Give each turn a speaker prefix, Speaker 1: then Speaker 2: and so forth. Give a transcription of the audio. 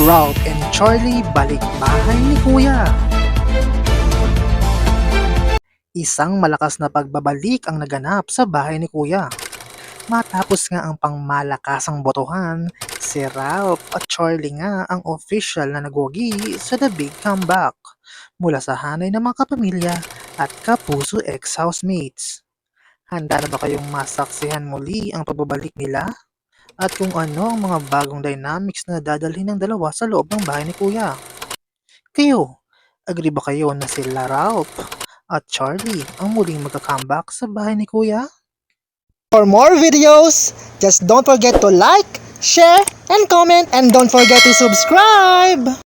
Speaker 1: Ralph and Charlie balik bahay ni Kuya. Isang malakas na pagbabalik ang naganap sa bahay ni Kuya. Matapos nga ang pangmalakasang botohan, si Ralph at Charlie nga ang official na nagwagi sa The Big Comeback mula sa hanay ng mga kapamilya at kapuso ex-housemates. Handa na ba kayong masaksihan muli ang pagbabalik nila? At kung ano ang mga bagong dynamics na dadalhin ng dalawa sa loob ng bahay ni Kuya? Kayo, agree ba kayo na sila Ralph at Charlie ang muling magka-comeback sa bahay ni Kuya?
Speaker 2: For more videos, just don't forget to like, share, and comment, and don't forget to subscribe!